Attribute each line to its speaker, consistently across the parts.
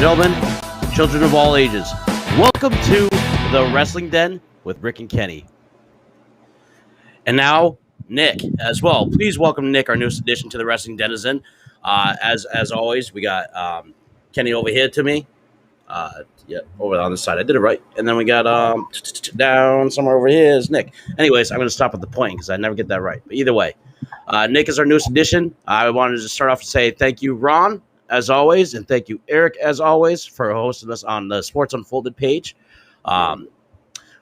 Speaker 1: gentlemen, children of all ages, welcome to the Wrestling Den with Rick and Kenny. And now, Nick as well. Please welcome Nick, our newest addition to the Wrestling Denizen. As always, we got Kenny over here to me. Over on this side. I did it right. And then we got down somewhere over here is Nick. Anyways, I'm going to stop at the point because I never get that right. But either way, Nick is our newest addition. I wanted to start off and say thank you, Ron, as always, and thank you, Eric, as always, for hosting us on the Sports Unfolded page.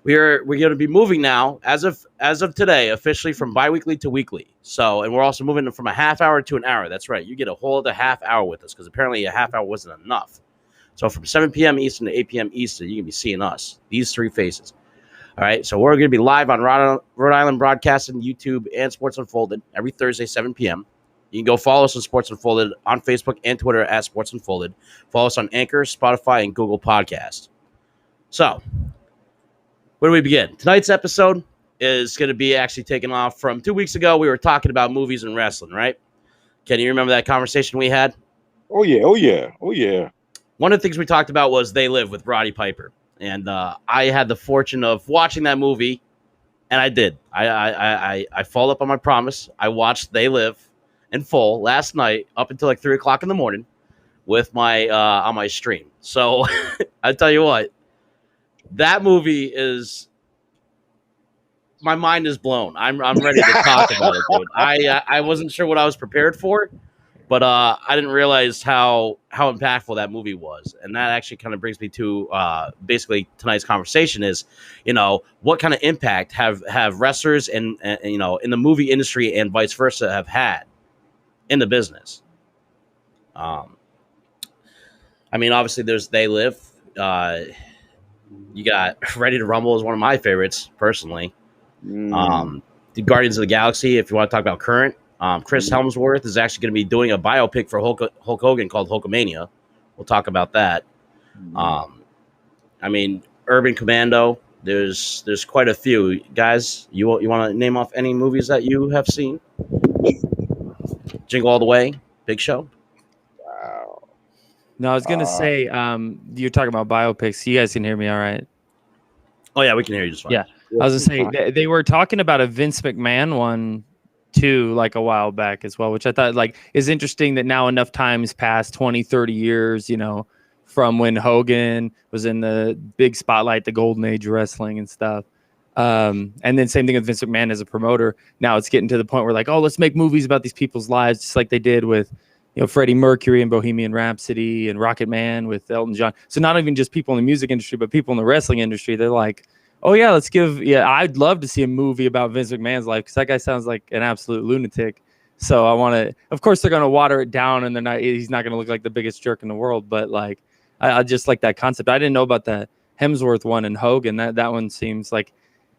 Speaker 1: We're going to be moving now, as of today, officially from bi-weekly to weekly. So, and we're also moving from a half hour to an hour. That's right. You get a whole other half hour with us because apparently a half hour wasn't enough. So from 7 p.m. Eastern to 8 p.m. Eastern, you can be seeing us, these three faces. All right, so we're going to be live on Rhode Island Broadcasting, YouTube, and Sports Unfolded every Thursday, 7 p.m. You can go follow us on Sports Unfolded on Facebook and Twitter at Sports Unfolded. Follow us on Anchor, Spotify, and Google Podcasts. So, where do we begin? Tonight's episode is going to be actually taken off from 2 weeks ago. We were talking about movies and wrestling, right? Can you remember that conversation we had?
Speaker 2: Oh, yeah.
Speaker 1: One of the things we talked about was They Live with Roddy Piper. And I had the fortune of watching that movie, and I did. I followed up on my promise. I watched They Live in full last night up until like 3 o'clock in the morning with my on my stream. So I tell you what, that movie is, my mind is blown. I'm ready to talk about it, dude. I wasn't sure what I was prepared for. But I didn't realize how impactful that movie was. And that actually kind of brings me to basically tonight's conversation is, what kind of impact have wrestlers and in the movie industry and vice versa have had in the business. Obviously there's They Live. You got Ready to Rumble is one of my favorites personally. The Guardians of the Galaxy, if you want to talk about current. Chris Hemsworth is actually going to be doing a biopic for Hulk Hogan called Hulkamania. We'll talk about that. Urban Commando. There's quite a few. Guys, you want to name off any movies that you have seen? Jingle All the Way, Big Show.
Speaker 2: Wow.
Speaker 3: No, I was going to say, you're talking about biopics. You guys can hear me all right?
Speaker 1: Oh, yeah, we can hear you just fine.
Speaker 3: Yeah. I was going to say, they were talking about a Vince McMahon one too, like a while back as well, which I thought is interesting that now enough time's passed, 20, 30 years, from when Hogan was in the big spotlight, the golden age of wrestling and stuff. And then same thing with Vince McMahon as a promoter. Now it's getting to the point where let's make movies about these people's lives, just like they did with, Freddie Mercury and Bohemian Rhapsody and Rocket Man with Elton John. So not even just people in the music industry, but people in the wrestling industry. They're like, oh, yeah, I'd love to see a movie about Vince McMahon's life because that guy sounds like an absolute lunatic. So I want to, of course, they're going to water it down and he's not going to look like the biggest jerk in the world. But I just like that concept. I didn't know about the Hemsworth one and Hogan. That one seems like,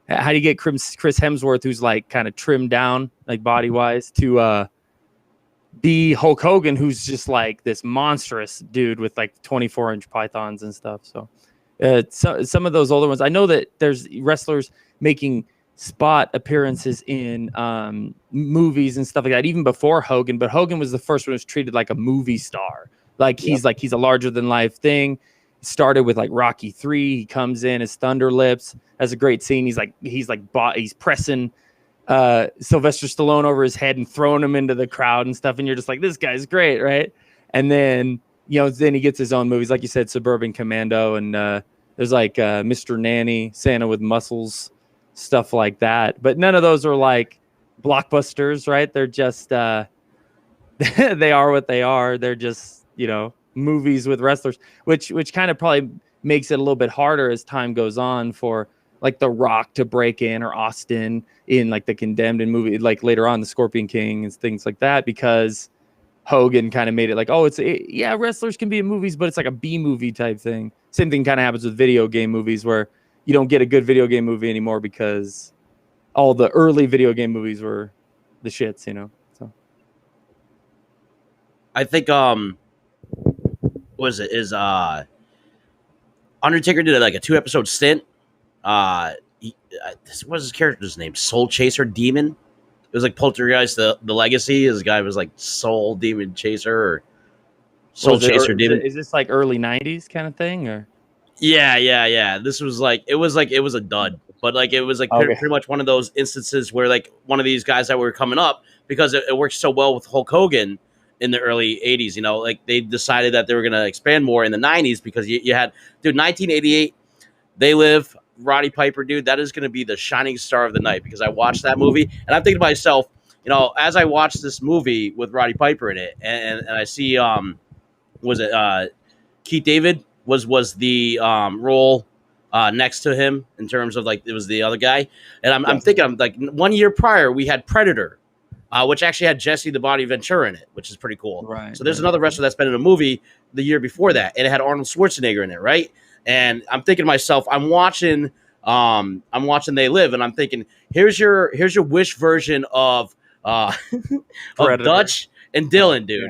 Speaker 3: how do you get Chris Hemsworth, who's kind of trimmed down, body wise, to be Hulk Hogan, who's just this monstrous dude with 24-inch pythons and stuff. So. Some of those older ones, I know that there's wrestlers making spot appearances in movies and stuff like that, even before Hogan. But Hogan was the first one who was treated like a movie star. He's a larger than life thing. It started with Rocky III. He comes in as Thunder Lips. Has a great scene. He's pressing Sylvester Stallone over his head and throwing him into the crowd and stuff. And you're just like, this guy's great, right? And then then he gets his own movies, like you said, Suburban Commando, and there's Mr. Nanny, Santa with Muscles, stuff like that. But none of those are blockbusters, right? They're just they are what they are. They're just movies with wrestlers, which kind of probably makes it a little bit harder as time goes on for The Rock to break in, or Austin in the Condemned in movie, later on the Scorpion King and things like that, because Hogan kind of made it wrestlers can be in movies, but it's a B movie type thing. Same thing kind of happens with video game movies, where you don't get a good video game movie anymore because all the early video game movies were the shits, So
Speaker 1: I think Undertaker did a 2-episode stint. What was his character's name? Soul Chaser Demon. It was Poltergeist, the Legacy. His guy was Soul Demon Chaser or Soul Chaser Demon.
Speaker 3: Is this like early '90s kind of thing, or?
Speaker 1: Yeah. This was like it was a dud, but like it was like
Speaker 3: Okay.
Speaker 1: pretty much one of those instances where like one of these guys that were coming up because it worked so well with Hulk Hogan in the early '80s. You know, like they decided that they were going to expand more in the '90s because you had 1988. They Live, Roddy Piper, dude. That is going to be the shining star of the night because I watched that movie and I'm thinking to myself, you know, as I watched this movie with Roddy Piper in it, and I see was it Keith David was the role next to him in terms of like it was the other guy, and I'm thinking I'm like 1 year prior we had Predator, which actually had Jesse the Body Ventura in it, which is pretty cool.
Speaker 3: Right.
Speaker 1: So there's another wrestler that's been in a movie the year before that, and it had Arnold Schwarzenegger in it, right? And I'm thinking to myself, I'm watching They Live, and I'm thinking, here's your wish version of of Dutch and Dylan, dude.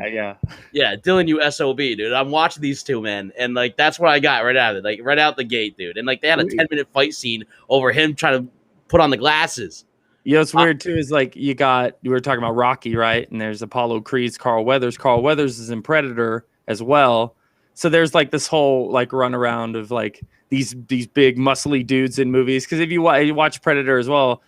Speaker 1: Yeah, Dylan, you SOB, dude. I'm watching these two, man, and like that's what I got right out of it, like right out the gate, dude. And like they had a 10-minute fight scene over him trying to put on the glasses.
Speaker 3: You know, what's weird too is like you were talking about Rocky, right? And there's Apollo Creed's Carl Weathers. Carl Weathers is in Predator as well. So there's like this whole like run around of like these big muscly dudes in movies. Because if you watch Predator as well,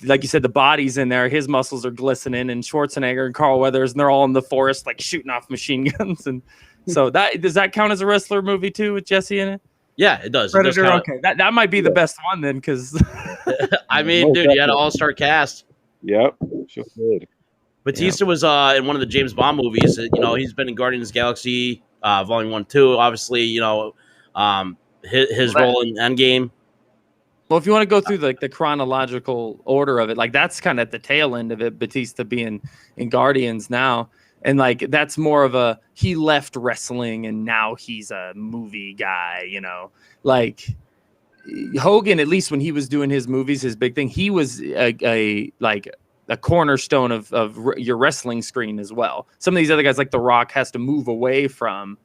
Speaker 3: like you said, the body's in there, his muscles are glistening, and Schwarzenegger and Carl Weathers, and they're all in the forest like shooting off machine guns. And so does that count as a wrestler movie too with Jesse in it?
Speaker 1: Yeah, it does.
Speaker 3: Predator,
Speaker 1: it does
Speaker 3: okay, that might be the best one then, because
Speaker 1: I mean, dude, you had an all-star cast.
Speaker 2: Yep, sure did.
Speaker 1: Batista was in one of the James Bond movies. You know, he's been in Guardians of the Galaxy Volume 1, 2. Obviously, you know, his role in Endgame.
Speaker 3: Well, if you want to go through the chronological order of it, like that's kind of at the tail end of it. Batista being in Guardians now, and like that's more of a he left wrestling and now he's a movie guy. You know, like Hogan, at least when he was doing his movies, his big thing, he was a cornerstone of your wrestling screen as well. Some of these other guys, like The Rock, has to move away from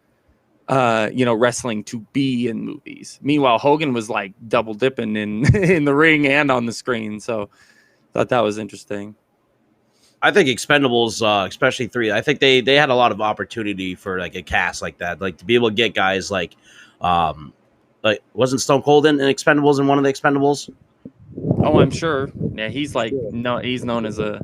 Speaker 3: wrestling to be in movies. Meanwhile, Hogan was like double dipping in in the ring and on the screen. So thought that was interesting.
Speaker 1: I think Expendables, especially 3, I think they had a lot of opportunity for like a cast like that, like to be able to get guys like wasn't Stone Cold in Expendables in one of the Expendables?
Speaker 3: Oh, I'm sure. Yeah, he's known as a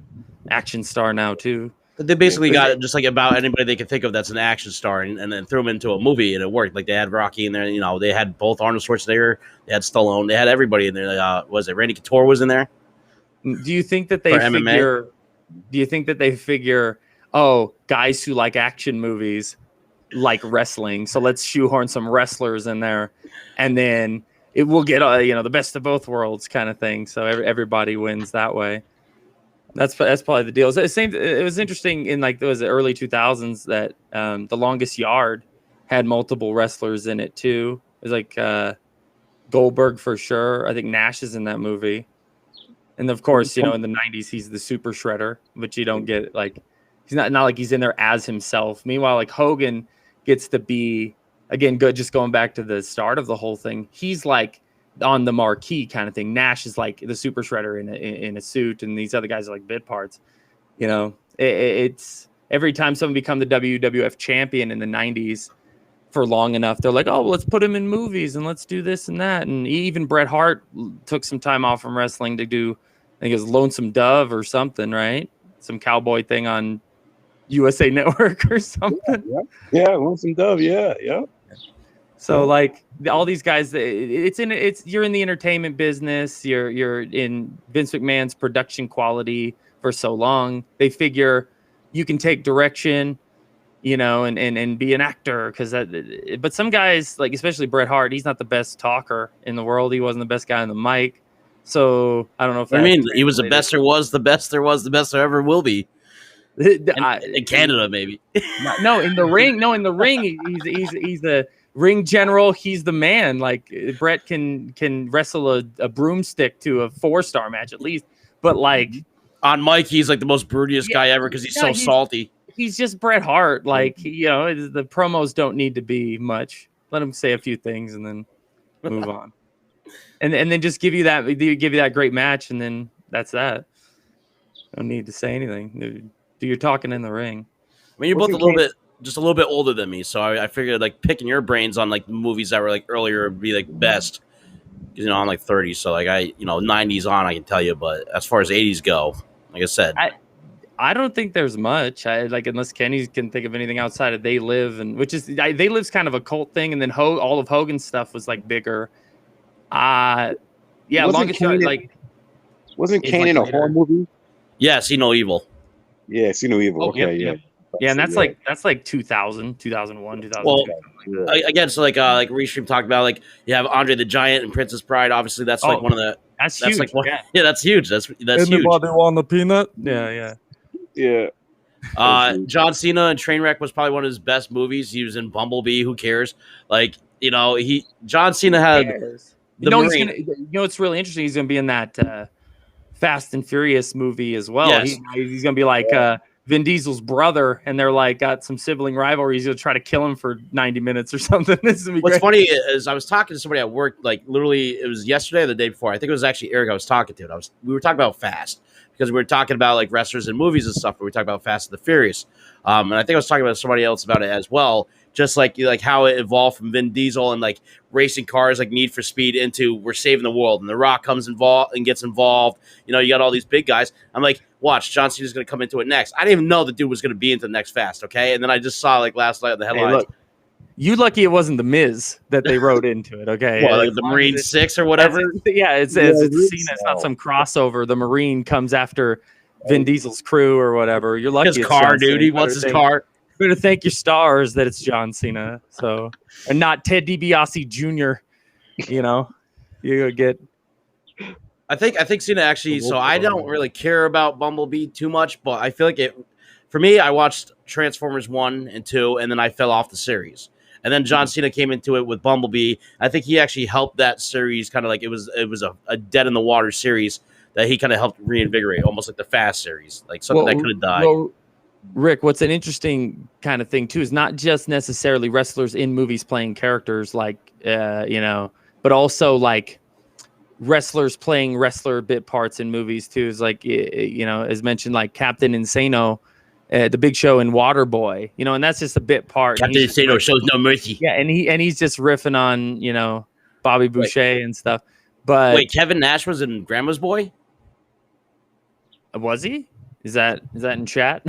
Speaker 3: action star now too.
Speaker 1: They basically got just like about anybody they could think of that's an action star, and then threw them into a movie, and it worked. Like they had Rocky in there, you know, they had both Arnold Schwarzenegger, they had Stallone, they had everybody in there. Was it Randy Couture was in there?
Speaker 3: Do you think that they figure? Do you think that they figure? Oh, guys who like action movies like wrestling, so let's shoehorn some wrestlers in there, and then it will get the best of both worlds kind of thing. So everybody wins that way. That's probably the deal. It was interesting in like the early 2000s that The Longest Yard had multiple wrestlers in it too. It was like Goldberg for sure. I think Nash is in that movie, and of course, you know, in the 90s he's the Super Shredder, but you don't get like he's not like he's in there as himself. Meanwhile, like Hogan gets to be again good. Just going back to the start of the whole thing, he's like on the marquee kind of thing. Nash is like the Super Shredder in a suit, and these other guys are like bit parts. You know, it's every time someone become the WWF champion in the 90s for long enough, they're like, oh, let's put him in movies and let's do this and that. And even Bret Hart took some time off from wrestling to do, I think it was Lonesome Dove or something, right? Some cowboy thing on USA Network or something.
Speaker 2: Yeah, Lonesome Dove. Yeah.
Speaker 3: So like all these guys, you're in the entertainment business. You're in Vince McMahon's production quality for so long. They figure you can take direction, you know, and be an actor but some guys, like especially Bret Hart, he's not the best talker in the world. He wasn't the best guy on the mic. So I don't know if
Speaker 1: I mean he was the best there was, the best there was, the best there ever will be. In Canada, maybe.
Speaker 3: No, in the ring. No, in the ring, he's the ring general. He's the man. Like Bret can wrestle a broomstick to a 4-star match at least. But like
Speaker 1: on mic, he's like the most brutiest guy ever because he's so salty.
Speaker 3: He's just Bret Hart. Like, you know, the promos don't need to be much. Let him say a few things and then move on. And then just give you that great match, and then that's that. No need to say anything. Do your talking in the ring.
Speaker 1: I mean, you're both a little bit just a little bit older than me, so I figured like picking your brains on like movies that were like earlier would be like best. You know, I'm like 30, so like '90s on, I can tell you, but as far as '80s go, like I said,
Speaker 3: I don't think there's much. I like unless Kenny can think of anything outside of They Live, and which is They Live's kind of a cult thing, and then all of Hogan's stuff was like bigger. Yeah, longest yard, like
Speaker 2: wasn't
Speaker 3: is,
Speaker 2: Kane
Speaker 3: like,
Speaker 2: in a
Speaker 3: later.
Speaker 2: horror movie?
Speaker 1: yeah, See No Evil.
Speaker 2: Yeah, See No Evil.
Speaker 3: Oh,
Speaker 2: Okay,
Speaker 3: yep.
Speaker 2: yeah.
Speaker 3: Yeah, and that's like 2000, 2001, 2002.
Speaker 1: Well, again, so like Restream talked about, like you have Andre the Giant and Princess Bride. Obviously, that's like one of the
Speaker 3: that's
Speaker 1: that's
Speaker 3: huge.
Speaker 1: like one,
Speaker 3: Yeah.
Speaker 1: yeah, that's huge. That's huge.
Speaker 3: Anybody want the peanut? Yeah.
Speaker 2: Yeah.
Speaker 1: John Cena and Trainwreck was probably one of his best movies. He was in Bumblebee. Who cares? Like John Cena had the Marine.
Speaker 3: It's really interesting. He's gonna be in that Fast and Furious movie as well.
Speaker 1: Yes.
Speaker 3: He's gonna be like Vin Diesel's brother, and they're like got some sibling rivalry. He's gonna try to kill him for 90 minutes or something. This is gonna be
Speaker 1: What's
Speaker 3: great.
Speaker 1: funny is I was talking to somebody at work, like literally it was yesterday or the day before. I think it was actually Eric I was talking to. We were talking about Fast because we were talking about like wrestlers and movies and stuff. But we were talking about Fast and the Furious, and I think I was talking about somebody else about it as well. Just like how it evolved from Vin Diesel and like racing cars, like Need for Speed, into we're saving the world, and The Rock comes involved and gets involved. You got all these big guys. I'm like, watch, John Cena's going to come into it next. I didn't even know the dude was going to be into the next Fast. Okay, and then I just saw like last night on the headlines.
Speaker 3: Hey, look, you lucky it wasn't the Miz that they wrote into it. Okay,
Speaker 1: well, like the Marine 6 or whatever.
Speaker 3: It's Cena. It's not some crossover. The Marine comes after Vin Diesel's crew or whatever. You're lucky.
Speaker 1: His car, dude. He wants his car.
Speaker 3: Better thank your stars that it's John Cena, and not Ted DiBiase Jr. You get.
Speaker 1: I think Cena actually. So I don't really care about Bumblebee too much, but I feel like it. For me, I watched Transformers 1 and 2, and then I fell off the series. And then John Cena came into it with Bumblebee. I think he actually helped that series kind of like it was a dead in the water series that he kind of helped reinvigorate, almost like the Fast series, like something that could have died.
Speaker 3: Well, Rick, what's an interesting kind of thing too is not just necessarily wrestlers in movies playing characters like but also like wrestlers playing wrestler bit parts in movies too. Is like as mentioned, like Captain Insano, the Big Show in Waterboy, and that's just a bit part.
Speaker 1: Captain Insano shows no mercy.
Speaker 3: Yeah, and he's just riffing on Bobby Boucher and stuff. But
Speaker 1: wait, Kevin Nash was in Grandma's Boy?
Speaker 3: Was he? Is that in chat?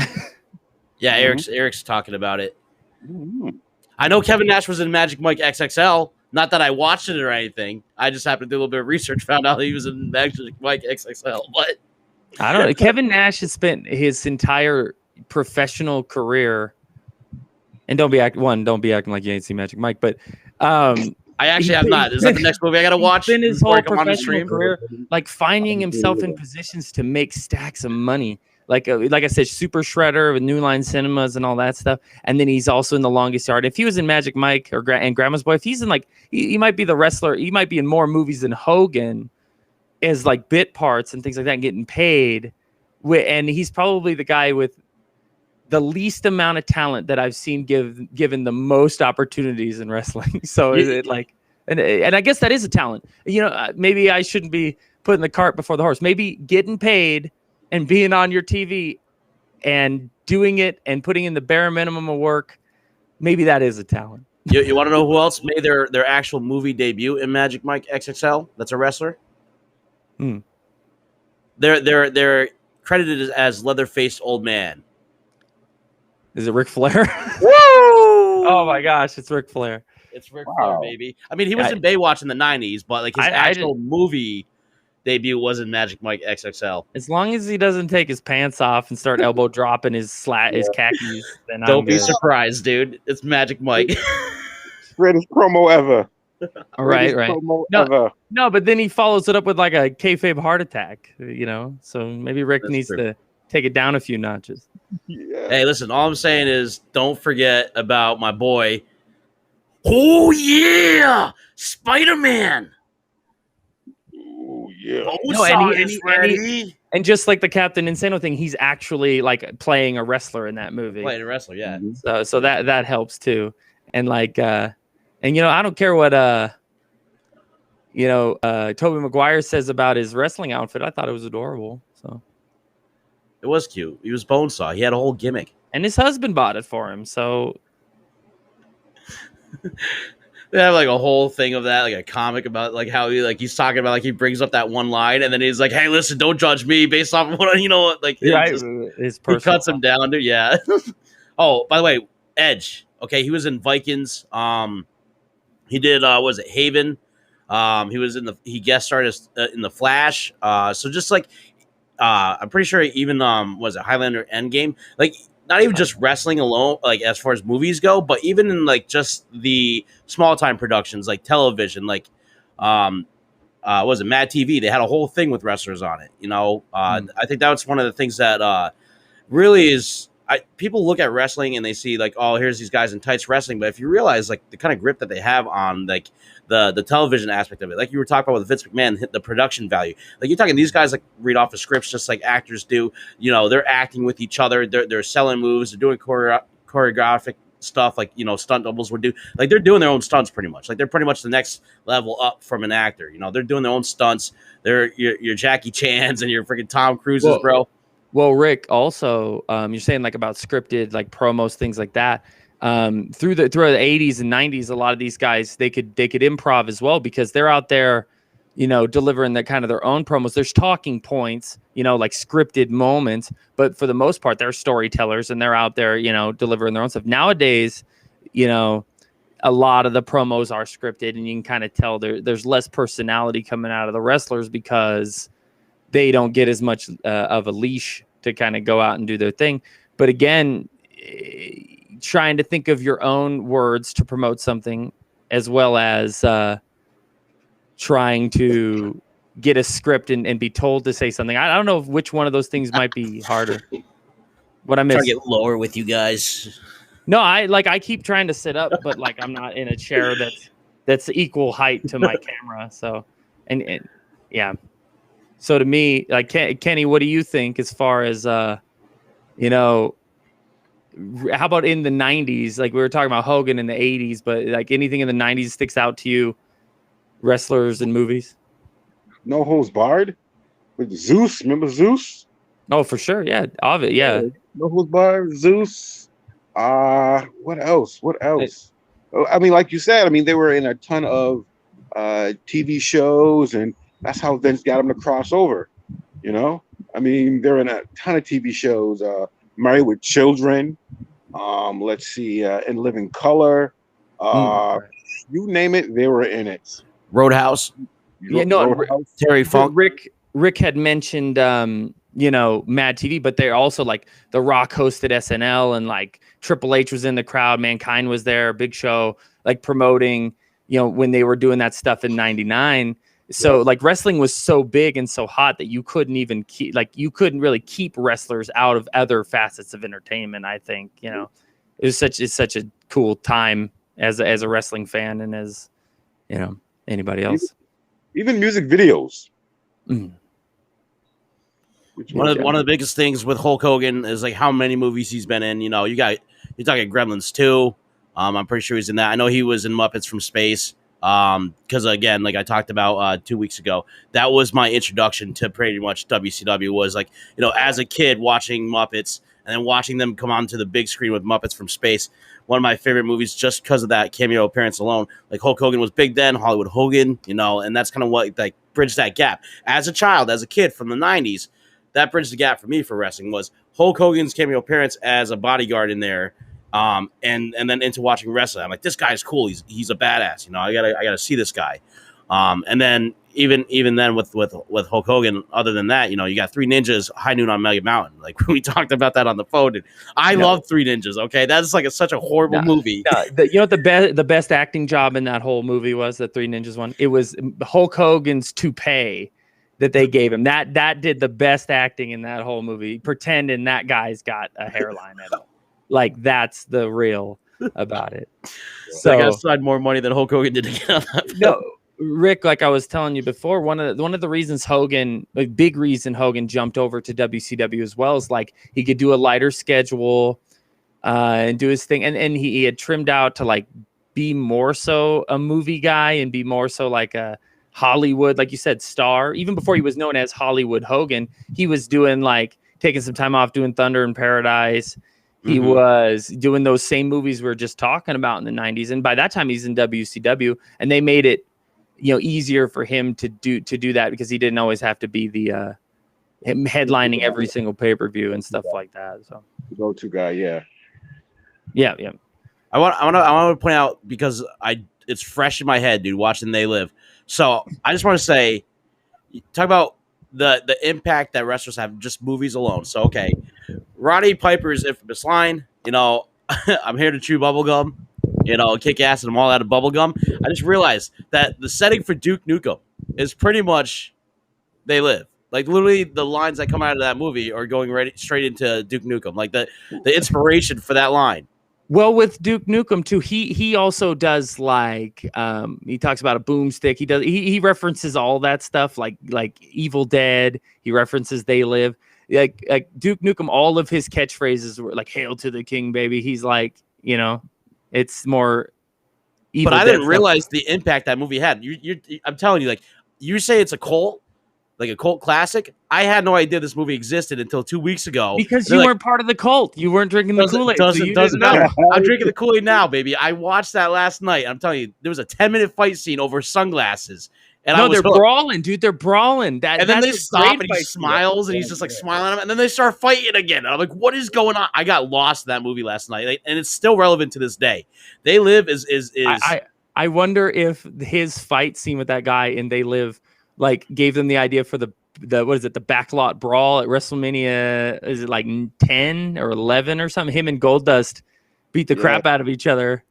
Speaker 1: Yeah, Eric's talking about it. I know Kevin Nash was in Magic Mike XXL. Not that I watched it or anything. I just happened to do a little bit of research, found out he was in Magic Mike XXL. But
Speaker 3: I don't know. Kevin Nash has spent his entire professional career, and don't be acting like you ain't seen Magic Mike, but
Speaker 1: I actually have not. Is that the next movie I got to watch?
Speaker 3: Spent his whole professional career like finding himself in positions to make stacks of money. Like I said, Super Shredder with New Line Cinemas and all that stuff. And then he's also in The Longest Yard. If he was in Magic Mike and Grandma's Boy, if he's in like, he might be the wrestler. He might be in more movies than Hogan as like bit parts and things like that and getting paid. And he's probably the guy with the least amount of talent that I've seen given the most opportunities in wrestling. So is it like, and I guess that is a talent. Maybe I shouldn't be putting the cart before the horse. Maybe getting paid and being on your TV and doing it and putting in the bare minimum of work, maybe that is a talent.
Speaker 1: You want to know who else made their actual movie debut in Magic Mike XXL? That's a wrestler. They're credited as Leather-Faced Old Man.
Speaker 3: Is it Ric Flair?
Speaker 1: Woo!
Speaker 3: Oh my gosh, it's Ric Flair.
Speaker 1: It's Ric Flair, baby. I mean, he was in Baywatch in the 90s, but like his actual movie debut was in Magic Mike XXL.
Speaker 3: As long as he doesn't take his pants off and start elbow dropping his khakis, then
Speaker 1: don't be surprised, dude. It's Magic Mike.
Speaker 2: Greatest promo ever.
Speaker 3: Right. No, but then he follows it up with like a kayfabe heart attack, So maybe Rick needs to take it down a few notches.
Speaker 2: Yeah.
Speaker 1: Hey, listen, all I'm saying is don't forget about my boy. Oh, yeah! Spider-Man!
Speaker 2: Oh, yeah.
Speaker 3: And just like the Captain Insano thing, he's actually like playing a wrestler in that movie.
Speaker 1: Playing a wrestler, yeah.
Speaker 3: So that helps too. And like, I don't care what, Tobey Maguire says about his wrestling outfit. I thought it was adorable. So
Speaker 1: It was cute. He was Bonesaw. He had a whole gimmick.
Speaker 3: And his husband bought it for him. So
Speaker 1: They have like a whole thing of that, like a comic about like how he's talking about like he brings up that one line and then he's like, "Hey, listen, don't judge me based off of what like
Speaker 3: his
Speaker 1: he cuts him down, dude." Yeah. Oh, by the way, Edge. Okay, he was in Vikings. He did was it Haven? He was he guest starred in the Flash. So just like I'm pretty sure even was it Highlander Endgame? Like not even just wrestling alone, like as far as movies go, but even in like just the small time productions, like television, like was it Mad TV? They had a whole thing with wrestlers on it. I think that was one of the things that really is. People look at wrestling and they see like, oh, here's these guys in tights wrestling, but if you realize like the kind of grip that they have on like the television aspect of it, like you were talking about with Vince McMahon, the production value, like you're talking these guys like read off of scripts just like actors do. They're acting with each other, they're selling moves, they're doing choreographic stuff like stunt doubles would do. Like they're doing their own stunts pretty much. Like they're pretty much the next level up from an actor. They're doing their own stunts. They're your Jackie Chans and your freaking Tom Cruises, bro.
Speaker 3: Well, Rick, also, you're saying like about scripted, like promos, things like that. Through the 80s and 90s, a lot of these guys they could improv as well because they're out there, delivering that kind of their own promos. There's talking points, like scripted moments, but for the most part, they're storytellers and they're out there, delivering their own stuff. Nowadays, a lot of the promos are scripted, and you can kind of tell there's less personality coming out of the wrestlers because they don't get as much of a leash to kind of go out and do their thing. But again, trying to think of your own words to promote something as well as trying to get a script and be told to say something. I don't know which one of those things might be harder. What I missed?
Speaker 1: Trying to get lower with you guys.
Speaker 3: No, I keep trying to sit up, but like I'm not in a chair that's equal height to my camera. So, and yeah. So to me, like Kenny, what do you think as far as how about in the 90s? Like we were talking about Hogan in the 80s, but like anything in the 90s sticks out to you, wrestlers and movies?
Speaker 2: No Holds Barred with Zeus. Remember Zeus?
Speaker 3: Oh, for sure. Yeah. Of it. Yeah.
Speaker 2: No Holds Barred, Zeus. What else? I mean, like you said, they were in a ton of TV shows, and that's how Vince got them to cross over. They're in a ton of TV shows. Married with Children. Let's see, In Living Color. You name it, they were in it.
Speaker 1: Roadhouse.
Speaker 3: Yeah, no,
Speaker 2: Roadhouse.
Speaker 1: Terry Funk.
Speaker 3: Rick had mentioned Mad TV, but they're also like The Rock hosted SNL, and like Triple H was in the crowd, Mankind was there, Big Show, like promoting, when they were doing that stuff in ~99. So like wrestling was so big and so hot that you couldn't really keep wrestlers out of other facets of entertainment. I think, it's such a cool time as a wrestling fan and as, anybody else.
Speaker 2: Even music videos.
Speaker 3: Mm.
Speaker 1: One of the biggest things with Hulk Hogan is like how many movies he's been in. You're talking Gremlins 2. I'm pretty sure he's in that. I know he was in Muppets from Space. Because again, like I talked about 2 weeks ago, that was my introduction to pretty much WCW. Was like, as a kid watching Muppets and then watching them come onto the big screen with Muppets from Space. One of my favorite movies just because of that cameo appearance alone. Like Hulk Hogan was big then, Hollywood Hogan, and that's kind of what like bridged that gap. As a child, as a kid from the 90s, that bridged the gap for me for wrestling was Hulk Hogan's cameo appearance as a bodyguard in there. And then into watching wrestling, I'm like, this guy's cool. He's a badass. I gotta see this guy. And then even then with Hulk Hogan, other than that, you got Three Ninjas, High Noon on Mega Mountain. Like we talked about that on the phone. And I love Three Ninjas. Okay, that's like such a horrible movie.
Speaker 3: The best acting job in that whole movie was the Three Ninjas one. It was Hulk Hogan's toupee that they gave him. That did the best acting in that whole movie. Pretending that guy's got a hairline at all. Like that's the real about it. So
Speaker 1: I got to slide more money than Hulk Hogan did to get on that film.
Speaker 3: No, Rick, like I was telling you before, one of the reasons a big reason Hogan jumped over to WCW as well is like he could do a lighter schedule and do his thing, and he had trimmed out to like be more so a movie guy and be more so like a Hollywood, like you said, star. Even before he was known as Hollywood Hogan, he was doing like taking some time off doing Thunder in Paradise. He
Speaker 1: Mhm.
Speaker 3: was doing those same movies we were just talking about in the 90s. And by that time he's in WCW, and they made it, easier for him to do that because he didn't always have to be the him headlining every single pay-per-view and stuff like that. So
Speaker 2: Go-to guy, yeah.
Speaker 3: yeah.
Speaker 1: I want to point out, because it's fresh in my head, dude, watching They Live. So I just want to say, talk about the impact that wrestlers have, just movies alone. So okay, Roddy Piper's infamous line, I'm here to chew bubblegum, kick ass, and I'm all out of bubblegum. I just realized that the setting for Duke Nukem is pretty much They Live. Like, literally, the lines that come out of that movie are going straight into Duke Nukem. Like, the inspiration for that line.
Speaker 3: Well, with Duke Nukem too, he also does like he talks about a boomstick. He references all that stuff like Evil Dead. He references They Live. Like Duke Nukem, all of his catchphrases were like "Hail to the King, baby." He's like, it's more Evil
Speaker 1: But I
Speaker 3: Dead
Speaker 1: didn't
Speaker 3: stuff.
Speaker 1: realize the impact that movie had. I'm telling you, like, you say it's a cult, like a cult classic. I had no idea this movie existed until 2 weeks ago.
Speaker 3: Because you weren't part of the cult. You weren't drinking the Kool-Aid.
Speaker 1: Doesn't matter. I'm drinking the Kool-Aid now, baby. I watched that last night. I'm telling you, there was a 10-minute fight scene over sunglasses. And
Speaker 3: no,
Speaker 1: I was
Speaker 3: they're
Speaker 1: hooked.
Speaker 3: brawling, dude. They're brawling.
Speaker 1: And then they stop and he smiles and he's just like smiling at him. And then they start fighting again. And I'm like, what is going on? I got lost in that movie last night. And it's still relevant to this day. They Live is
Speaker 3: I wonder if his fight scene with that guy in They Live like gave them the idea for the what is it, the backlot brawl at WrestleMania, is it like 10 or 11 or something? Him and Goldust beat the crap out of each other.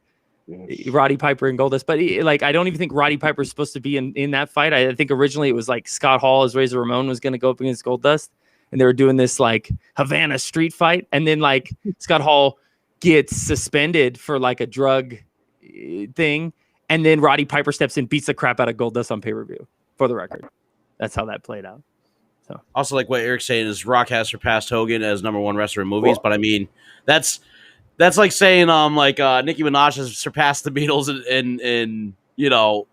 Speaker 3: Yes. Roddy Piper and Goldust. But I don't even think Roddy Piper is supposed to be in that fight. I think originally it was like Scott Hall as Razor Ramon was going to go up against Goldust, and they were doing this like Havana street fight. And then like Scott Hall gets suspended for like a drug thing. And then Roddy Piper steps in, beats the crap out of Goldust on pay-per-view, for the record. That's how that played out. So
Speaker 1: also, like what Eric's saying, is Rock has surpassed Hogan as #1 wrestler in movies. But I mean, that's like saying Nicki Minaj has surpassed the Beatles in
Speaker 3: No.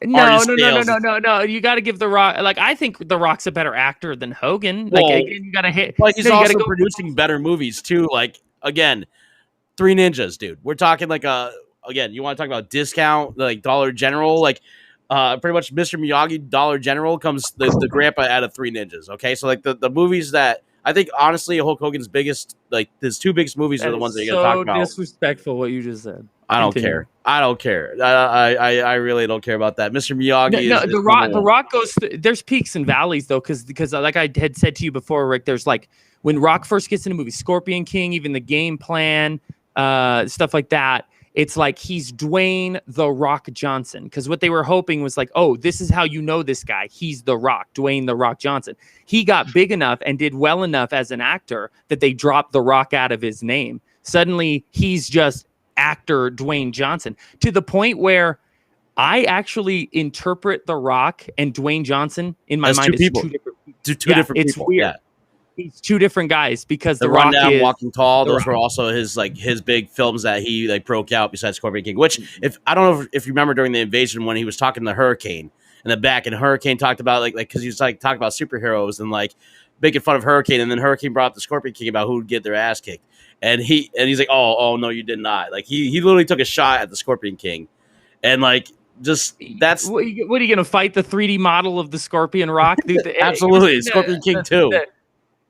Speaker 3: You got to give The Rock. Like, I think The Rock's a better actor than Hogan. Like, again, you got to hit.
Speaker 1: Like, he's also producing better movies too. Like, again, Three Ninjas, dude. We're talking like again, you want to talk about discount, like Dollar General, like pretty much Mr. Miyagi, Dollar General comes the grandpa out of Three Ninjas. Okay, so like the movies that I think honestly Hulk Hogan's biggest, like his two biggest movies are the ones that you're gonna talk about.
Speaker 3: Disrespectful what you just said.
Speaker 1: I don't care. I really don't care about that. Mr. Miyagi.
Speaker 3: The Rock goes. There's peaks and valleys though, because like I had said to you before, Rick. There's like when Rock first gets in a movie, Scorpion King, even the game plan, stuff like that. It's like he's Dwayne The Rock Johnson, because what they were hoping was like, oh, this is how you know this guy. He's The Rock, Dwayne The Rock Johnson. He got big enough and did well enough as an actor that they dropped The Rock out of his name. Suddenly, he's just actor Dwayne Johnson, to the point where I actually interpret The Rock and Dwayne Johnson in my mind as two different people.
Speaker 1: Two different people.
Speaker 3: It's weird. Yeah. He's two different guys, because
Speaker 1: the
Speaker 3: Rock
Speaker 1: Rundown,
Speaker 3: is
Speaker 1: Walking Tall. Those were also his big films that he like broke out besides Scorpion King. Which, if I don't know if you remember during the invasion when he was talking to Hurricane in the back, and Hurricane talked about like because he was like talking about superheroes and like making fun of Hurricane, and then Hurricane brought up the Scorpion King about who would get their ass kicked, and he's like, oh no, you did not. Like he literally took a shot at the Scorpion King, and like. Just that's
Speaker 3: what are you gonna fight the 3D model of the Scorpion Rock? Dude,
Speaker 1: absolutely, Scorpion King too.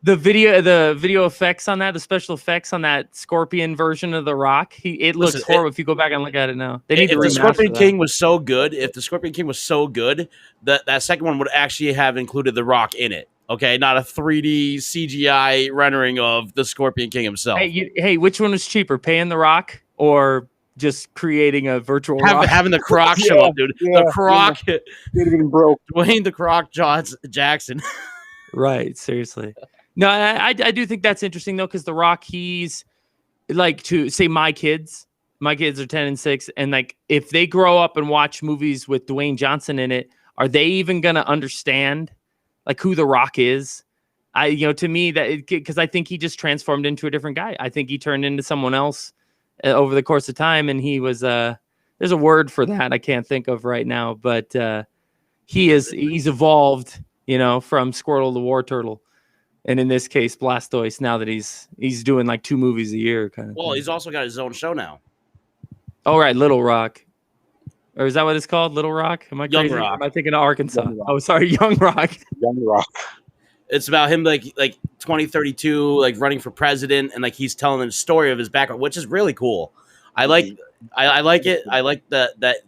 Speaker 3: The video effects on that, the special effects on that Scorpion version of The Rock, it looks horrible if you go back and look at it now. They need to remaster
Speaker 1: the Scorpion King was so good. If the Scorpion King was so good, that second one would actually have included The Rock in it. Okay, not a 3D CGI rendering of the Scorpion King himself.
Speaker 3: Hey, which one was cheaper, paying The Rock or just creating a virtual Rock?
Speaker 1: Having the Croc show up, dude. The Croc,
Speaker 2: broke.
Speaker 1: Dwayne the Croc Jackson.
Speaker 3: Right, seriously. No, I do think that's interesting though, because The Rock, he's like, to say my kids are 10 and 6, and like if they grow up and watch movies with Dwayne Johnson in it, are they even gonna understand like who The Rock is? To me, that because I think he just transformed into a different guy. I think he turned into someone else over the course of time, and he was there's a word for that I can't think of right now, but he's evolved, from Squirtle to War Turtle. And in this case, Blastoise, now that he's doing like 2 movies a year kind of
Speaker 1: Well,
Speaker 3: thing.
Speaker 1: he's also got his own show now.
Speaker 3: Oh, right, Little Rock. Or is that what it's called? Little Rock? Am I
Speaker 1: Young
Speaker 3: crazy?
Speaker 1: Rock.
Speaker 3: Am I thinking of Arkansas?
Speaker 2: Young Rock.
Speaker 3: Oh, sorry, Young Rock.
Speaker 2: Young Rock.
Speaker 1: It's about him like 2032, like running for president, and like he's telling the story of his background, which is really cool. I like it. I like that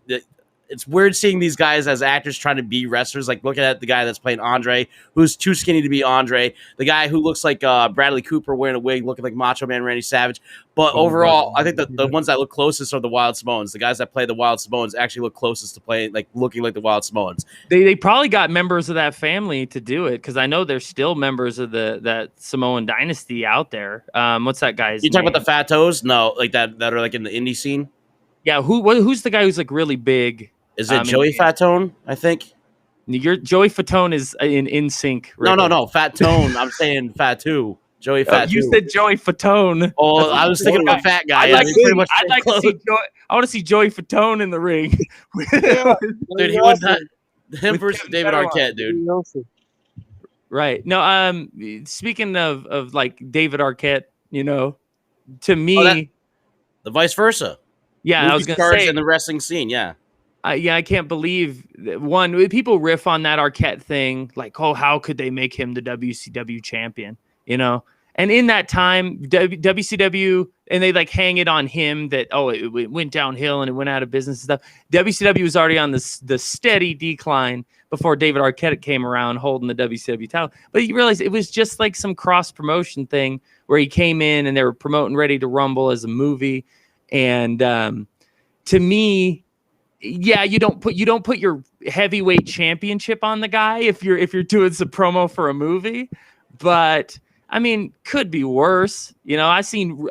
Speaker 1: it's weird seeing these guys as actors trying to be wrestlers. Like looking at the guy that's playing Andre, who's too skinny to be Andre. The guy who looks like Bradley Cooper wearing a wig, looking like Macho Man Randy Savage. But overall, I think the ones that look closest are the Wild Samoans. The guys that play the Wild Samoans actually look closest to playing, like looking like the Wild Samoans.
Speaker 3: They probably got members of that family to do it because I know there's still members of that Samoan dynasty out there. What's that guy's
Speaker 1: You talking
Speaker 3: name?
Speaker 1: about the Fat Toes? No, like that are like in the indie scene.
Speaker 3: Yeah, who's the guy who's like really big?
Speaker 1: Is it Joey Fatone? I think.
Speaker 3: Joey Fatone is in sync.
Speaker 1: No. Fat Tone. I'm saying Fatu. Joey Fat.
Speaker 3: You said Joey Fatone.
Speaker 1: Oh, I was thinking about fat guy.
Speaker 3: I'd like
Speaker 1: to see
Speaker 3: I want to see Joey Fatone in the ring.
Speaker 1: Dude, he would not. Him versus David Arquette, dude.
Speaker 3: Right. No. Speaking of like David Arquette, to me,
Speaker 1: the vice versa.
Speaker 3: Yeah, I was going to say
Speaker 1: in the wrestling scene. Yeah.
Speaker 3: I can't believe one. People riff on that Arquette thing, like, oh, how could they make him the WCW champion? And in that time, WCW, and they like hang it on him that it went downhill and it went out of business and stuff. WCW was already on the steady decline before David Arquette came around holding the WCW title. But you realize it was just like some cross promotion thing where he came in and they were promoting Ready to Rumble as a movie, and to me. Yeah, you don't put your heavyweight championship on the guy if you're doing some promo for a movie, but I mean, could be worse. I seen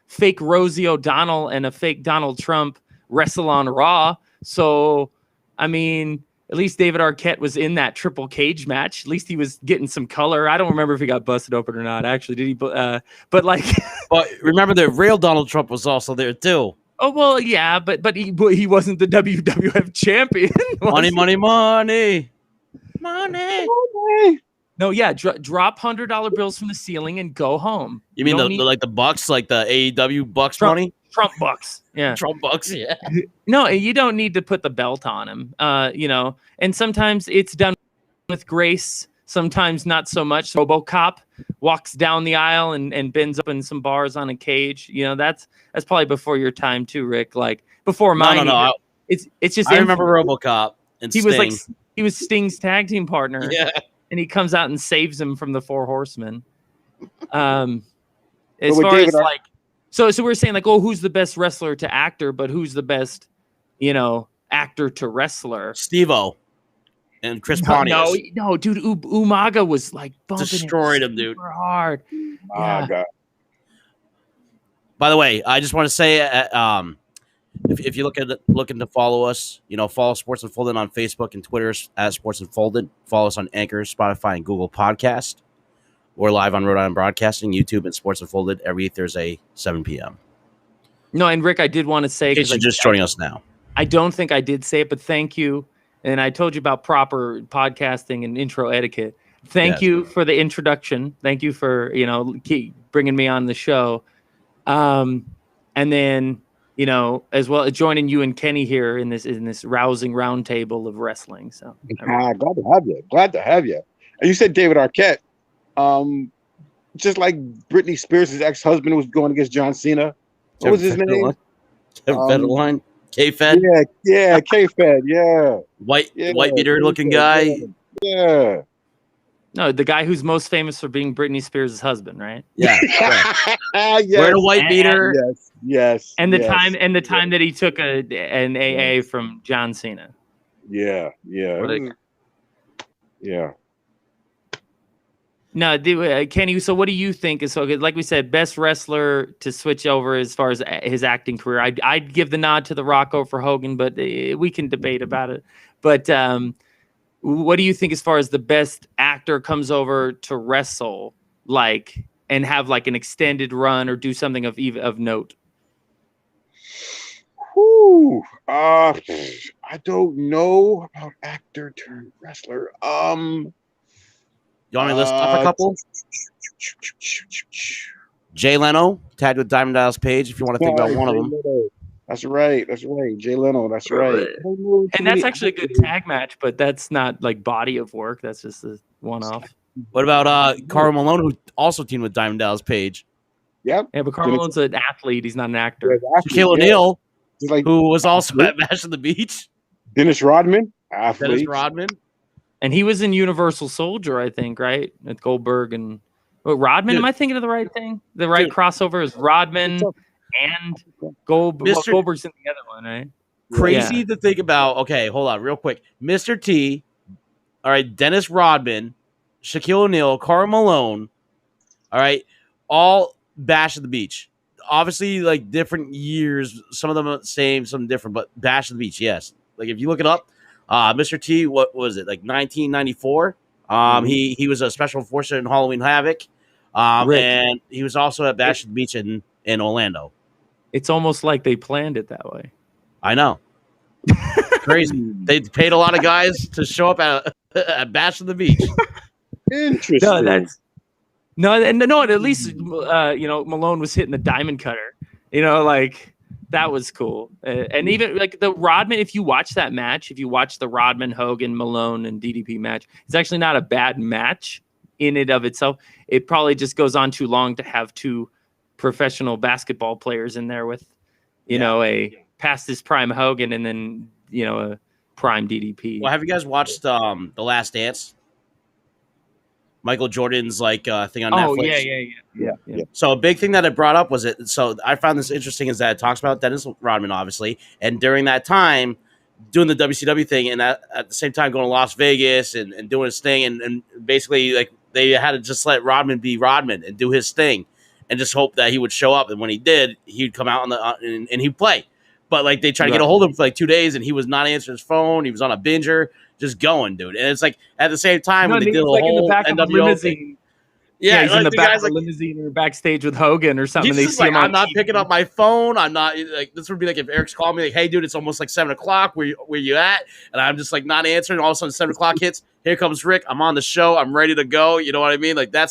Speaker 3: fake Rosie O'Donnell and a fake Donald Trump wrestle on Raw. So, I mean, at least David Arquette was in that triple cage match. At least he was getting some color. I don't remember if he got busted open or not. Actually, did he? But like,
Speaker 1: but remember the real Donald Trump was also there too.
Speaker 3: Oh, well, yeah, but he wasn't the WWF champion.
Speaker 1: Money.
Speaker 3: No, yeah, drop $100 bills from the ceiling and go home.
Speaker 1: You mean the bucks, like the AEW bucks money?
Speaker 3: Trump bucks, yeah.
Speaker 1: Trump bucks, yeah.
Speaker 3: No, you don't need to put the belt on him, and sometimes it's done with grace, sometimes not so much. RoboCop walks down the aisle and bends up in some bars on a cage. That's probably before your time too, Rick. Like before mine.
Speaker 1: No.
Speaker 3: It's just.
Speaker 1: I remember RoboCop and Sting.
Speaker 3: He was Sting's tag team partner.
Speaker 1: Yeah,
Speaker 3: and he comes out and saves him from the Four Horsemen. As far
Speaker 2: David,
Speaker 3: as like, so we're saying like, oh, who's the best wrestler to actor, but who's the best, actor to wrestler?
Speaker 1: Steve-O. And Chris Pontius.
Speaker 3: No, dude. Umaga was like bumping
Speaker 1: destroyed him, dude.
Speaker 3: Super hard.
Speaker 2: Oh, God.
Speaker 1: By the way, I just want to say, if you're looking to follow us, follow Sports Unfolded on Facebook and Twitter at Sports Unfolded. Follow us on Anchor, Spotify, and Google Podcast. We're live on Rhode Island Broadcasting, YouTube, and Sports Unfolded every Thursday, 7 p.m.
Speaker 3: No, and Rick, I did want to say,
Speaker 1: in case you're just joining us now.
Speaker 3: I don't think I did say it, but thank you. And I told you about proper podcasting and intro etiquette. Thank you for the introduction. Thank you for, keep bringing me on the show. And then, as well as joining you and Kenny here in this rousing roundtable of wrestling. So
Speaker 2: glad to have you. And you said David Arquette. Just like Britney Spears' ex-husband was going against John Cena. What was his name?
Speaker 1: Kevin Federline. K-Fed?
Speaker 2: Yeah, K-Fed, yeah.
Speaker 1: White beater looking guy.
Speaker 2: Yeah.
Speaker 3: No, the guy who's most famous for being Britney Spears' husband, right?
Speaker 1: Yeah.
Speaker 2: Yes.
Speaker 1: Wearing a white beater.
Speaker 2: Yes.
Speaker 3: And the time that he took an AA from John Cena.
Speaker 2: Yeah.
Speaker 3: No, Kenny. So, what do you think is so? Like we said, best wrestler to switch over as far as his acting career. I'd give the nod to The Rock over Hogan, but we can debate about it. But what do you think as far as the best actor comes over to wrestle, like, and have like an extended run or do something of note?
Speaker 2: I don't know about actor turned wrestler.
Speaker 1: You want me to list off a couple? Jay Leno tagged with Diamond Dallas Page. If you want to think about one of them.
Speaker 2: That's right. Jay Leno. That's right.
Speaker 3: And that's actually a good tag match, but that's not like body of work. That's just a one-off.
Speaker 1: What about Karl Malone, who also teamed with Diamond Dallas Page?
Speaker 2: Yep.
Speaker 3: Yeah, but Karl Malone's an athlete. He's not an actor.
Speaker 1: Shaquille O'Neal, who was also at Bash on the Beach.
Speaker 2: Dennis Rodman, athlete.
Speaker 3: And he was in Universal Soldier, I think, right? With Goldberg and Rodman. Am I thinking of the right thing? The right crossover is Rodman and Goldberg. Well, Goldberg's in the other one, right?
Speaker 1: Crazy to think about. Okay, hold on, real quick. Mr. T, all right, Dennis Rodman, Shaquille O'Neal, Karl Malone, all right, all Bash at the Beach. Obviously, like different years. Some of them are the same, some different, but Bash at the Beach, yes. Like if you look it up, Mr. T, what was it, like 1994? He was a special enforcer in Halloween Havoc. And he was also at Bash at the Beach in Orlando.
Speaker 3: It's almost like they planned it that way.
Speaker 1: I know. Crazy. They paid a lot of guys to show up at Bash at the Beach.
Speaker 2: Interesting.
Speaker 3: No, at least Malone was hitting the diamond cutter. Like that was cool. And even like the Rodman, if you watch that match, if you watch the Rodman, Hogan, Malone, and DDP match, it's actually not a bad match in and of itself. It probably just goes on too long to have two professional basketball players in there with, a past his prime Hogan and then, a prime DDP.
Speaker 1: Well, have you guys watched The Last Dance? Michael Jordan's thing on Netflix.
Speaker 3: Yeah.
Speaker 1: So a big thing that it brought up was it. So I found this interesting is that it talks about Dennis Rodman, obviously, and during that time, doing the WCW thing, and at the same time going to Las Vegas and doing his thing, and basically like they had to just let Rodman be Rodman and do his thing, and just hope that he would show up. And when he did, he'd come out and he'd play. But like they tried to get a hold of him for like 2 days, and he was not answering his phone. He was on a binger. Just going, dude. And it's like at the same time when they did the whole
Speaker 3: in the back of a limousine. Yeah, he's in the back of a
Speaker 1: like,
Speaker 3: limousine or backstage with Hogan or something.
Speaker 1: He's just like, I'm not picking up my phone. I'm not like this would be like if Eric's calling me like, hey, dude, it's almost like 7:00. Where you at? And I'm just like not answering. All of a sudden 7:00 hits. Here comes Rick. I'm on the show. I'm ready to go. You know what I mean? Like that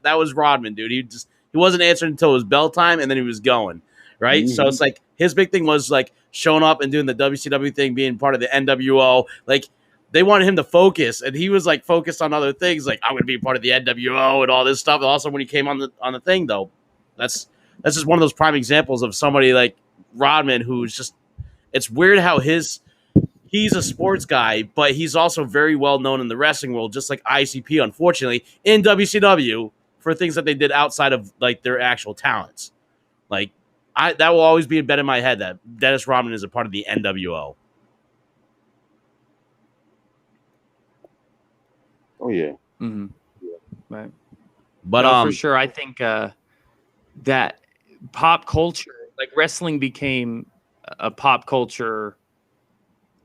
Speaker 1: was Rodman, dude. He wasn't answering until it was bell time, and then he was going. Right. Mm-hmm. So it's like his big thing was like showing up and doing the WCW thing, being part of the NWO. Like they wanted him to focus, and he was like focused on other things, like I'm going to be part of the NWO and all this stuff. And also, when he came on the thing, though, that's just one of those prime examples of somebody like Rodman who's just. It's weird how he's a sports guy, but he's also very well known in the wrestling world, just like ICP, unfortunately, in WCW for things that they did outside of like their actual talents. Like that will always be embedded in my head that Dennis Rodman is a part of the NWO.
Speaker 2: Oh yeah.
Speaker 3: Mm-hmm. Right.
Speaker 1: But
Speaker 3: for sure, I think that pop culture, like wrestling, became a pop culture